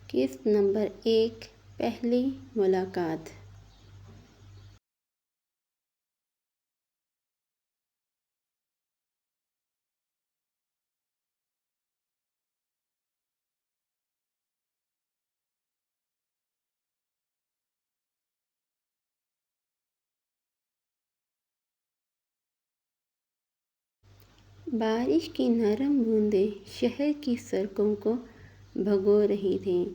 قسط نمبر 1 پہلی ملاقات۔ بارش کی نرم بوندیں شہر کی سڑکوں کو بھگو رہی تھیں۔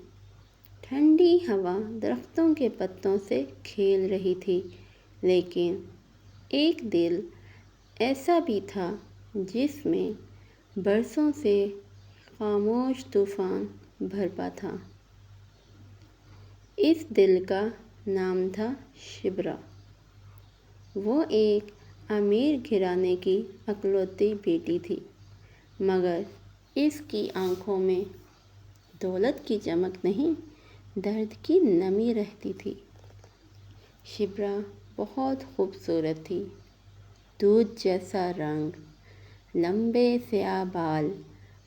ٹھنڈی ہوا درختوں کے پتوں سے کھیل رہی تھی، لیکن ایک دل ایسا بھی تھا جس میں برسوں سے خاموش طوفان بھرپا تھا۔ اس دل کا نام تھا شبرا۔ وہ ایک امیر گھرانے کی اکلوتی بیٹی تھی، مگر اس کی آنکھوں میں دولت کی چمک نہیں، درد کی نمی رہتی تھی۔ شبرا بہت خوبصورت تھی، دودھ جیسا رنگ، لمبے سیاہ بال،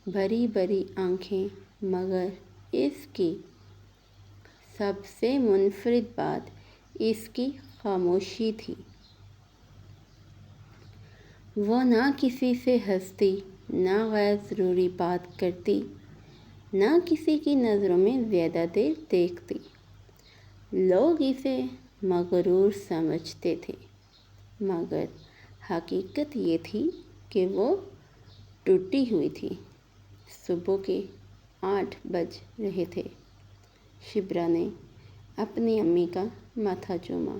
بڑی بڑی آنکھیں، مگر اس کی سب سے منفرد بات اس کی خاموشی تھی۔ وہ نہ کسی سے ہنستی، نہ غیر ضروری بات کرتی، نہ کسی کی نظروں میں زیادہ دیر دیکھتی۔ لوگ اسے مغرور سمجھتے تھے، مگر حقیقت یہ تھی کہ وہ ٹوٹی ہوئی تھی۔ صبح کے 8 بج رہے تھے۔ شبرا نے اپنی امی کا ماتھا چوما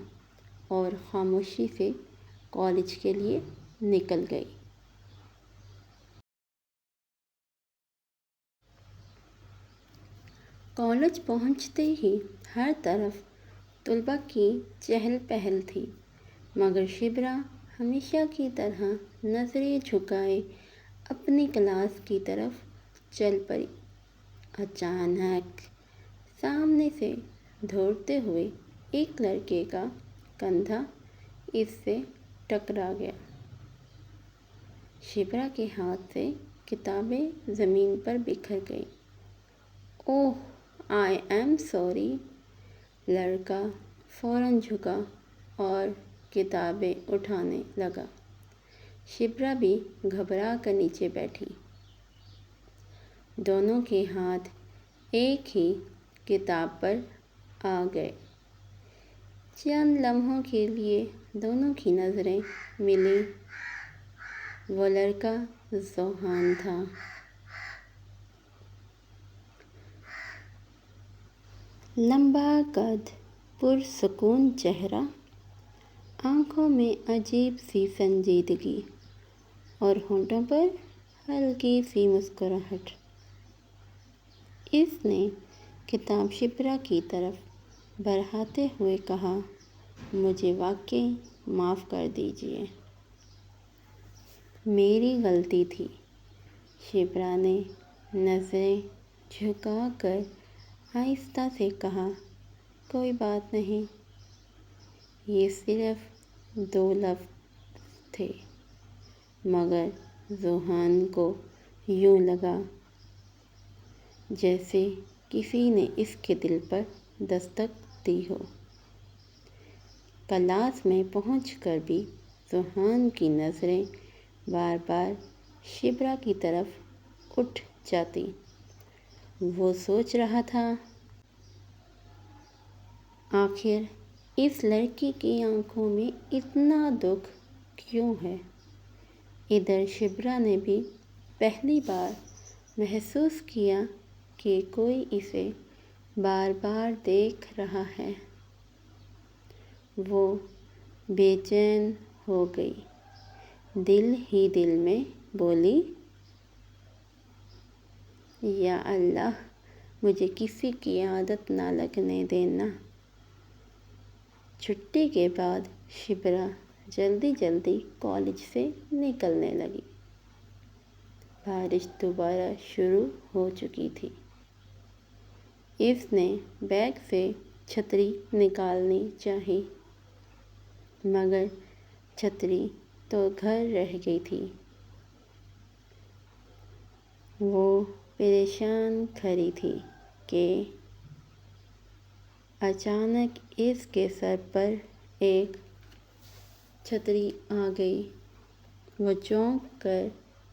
اور خاموشی سے کالج کے لیے نکل گئی۔ کالج پہنچتے ہی ہر طرف طلباء کی چہل پہل تھی، مگر شبرا ہمیشہ کی طرح نظریں جھکائے اپنی کلاس کی طرف چل پڑی۔ اچانک سامنے سے دوڑتے ہوئے ایک لڑکے کا کندھا اس سے ٹکرا گیا۔ شبرا کے ہاتھ سے کتابیں زمین پر بکھر گئیں۔ اوہ، آئی ایم سوری۔ لڑکا فوراً جھکا اور کتابیں اٹھانے لگا۔ شبرا بھی گھبرا کر نیچے بیٹھی۔ دونوں کے ہاتھ ایک ہی کتاب پر آ گئے۔ چند لمحوں کے لیے دونوں کی نظریں ملیں۔ وہ لڑکا ذوحان تھا۔ لمبا قد، پرسکون چہرہ، آنکھوں میں عجیب سی سنجیدگی اور ہونٹوں پر ہلکی سی مسکراہٹ۔ اس نے کتاب شبرا کی طرف بڑھاتے ہوئے کہا، مجھے واقعی معاف کر دیجیے، میری غلطی تھی۔ شبرا نے نظریں جھکا کر آہستہ سے کہا، کوئی بات نہیں، یہ صرف 2 لفظ تھے۔ مگر ذوحان کو یوں لگا جیسے کسی نے اس کے دل پر دستک دی ہو۔ کلاس میں پہنچ کر بھی ذوحان کی نظریں بار بار شبرا کی طرف اٹھ جاتیں۔ وہ سوچ رہا تھا، آخر اس لڑکی کی آنکھوں میں اتنا دکھ کیوں ہے؟ ادھر شبرا نے بھی پہلی بار محسوس کیا کہ کوئی اسے بار بار دیکھ رہا ہے۔ وہ بے چین ہو گئی، دل ہی دل میں بولی، یا اللہ، مجھے کسی کی عادت نہ لگنے دینا۔ چھٹی کے بعد شبرا جلدی جلدی کالج سے نکلنے لگی۔ بارش دوبارہ شروع ہو چکی تھی۔ اس نے بیگ سے چھتری نکالنی چاہی، مگر چھتری تو گھر رہ گئی تھی۔ وہ پریشان کھڑی تھی کہ اچانک اس کے سر پر ایک چھتری آ گئی۔ وہ چونک کر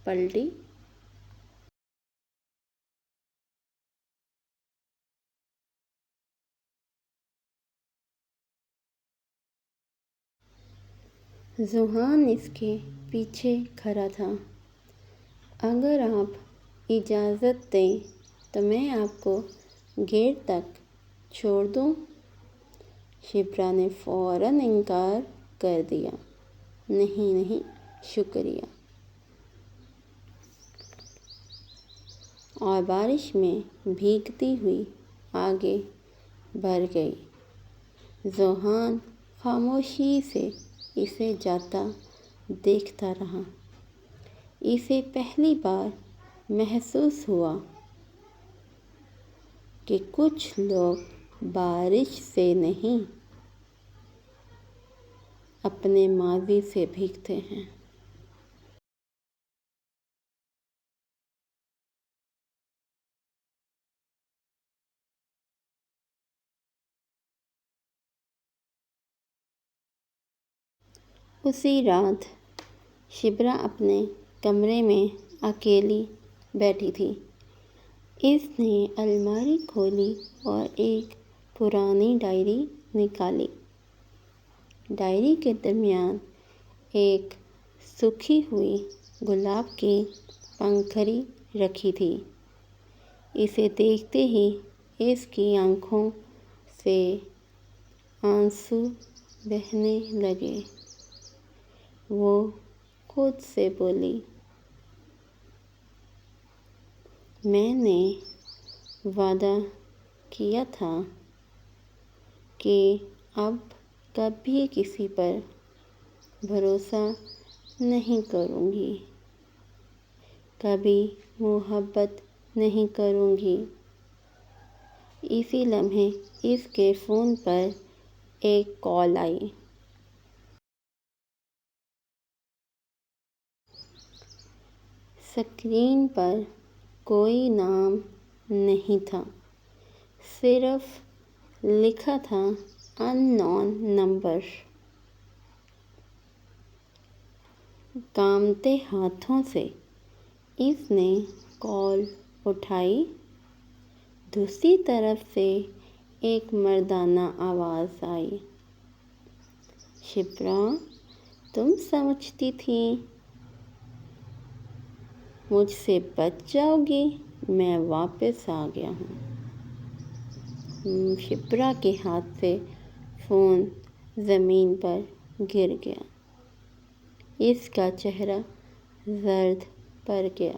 پلٹی۔ ذوحان اس کے پیچھے کھڑا تھا۔ اگر آپ اجازت دیں تو میں آپ کو گیٹ تک چھوڑ دوں؟ شبرا نے فوراً انکار کر دیا۔ نہیں نہیں شکریہ، اور بارش میں بھیگتی ہوئی آگے بڑھ گئی۔ ذوحان خاموشی سے اسے جاتا دیکھتا رہا۔ اسے پہلی بار محسوس ہوا کہ کچھ لوگ بارش سے نہیں، اپنے ماضی سے بھیگتے ہیں۔ اسی رات شبرا اپنے کمرے میں اکیلی بیٹھی تھی۔ اس نے الماری کھولی اور ایک پرانی ڈائری نکالی۔ ڈائری کے درمیان ایک سوکھی ہوئی گلاب کی پنکھڑی رکھی تھی۔ اسے دیکھتے ہی اس کی آنکھوں سے آنسو بہنے لگے۔ وہ خود سے بولی، میں نے وعدہ کیا تھا کہ اب کبھی کسی پر بھروسہ نہیں کروں گی، کبھی محبت نہیں کروں گی۔ اسی لمحے اس کے فون پر ایک کال آئی۔ اسکرین پر کوئی نام نہیں تھا، صرف لکھا تھا ان نون نمبر۔ کانپتے ہاتھوں سے اس نے کال اٹھائی۔ دوسری طرف سے ایک مردانہ آواز آئی، شبرا، تم سمجھتی تھیں مجھ سے بچ جاؤ گی؟ میں واپس آ گیا ہوں۔ شبرا کے ہاتھ سے فون زمین پر گر گیا۔ اس کا چہرہ زرد پڑ گیا۔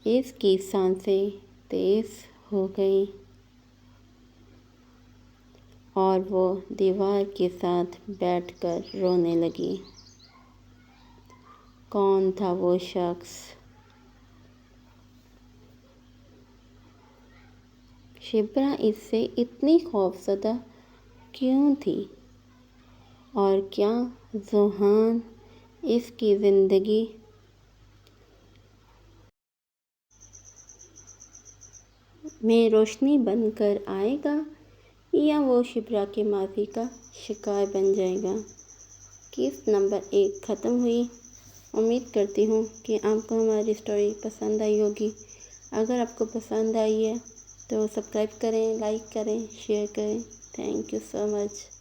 اس کی سانسیں تیز ہو گئیں اور وہ دیوار کے ساتھ بیٹھ کر رونے لگی۔ کون تھا وہ شخص؟ شبرا اس سے اتنی خوفزدہ کیوں تھی؟ اور کیا ذوحان اس کی زندگی میں روشنی بن کر آئے گا یا وہ شبرا کے ماضی کا شکار بن جائے گا؟ قسط نمبر 1 ختم ہوئی۔ امید کرتی ہوں کہ آپ کو ہماری اسٹوری پسند آئی ہوگی۔ اگر آپ کو پسند آئی ہے تو سبسکرائب کریں، لائک کریں، شیئر کریں۔ Thank you so much.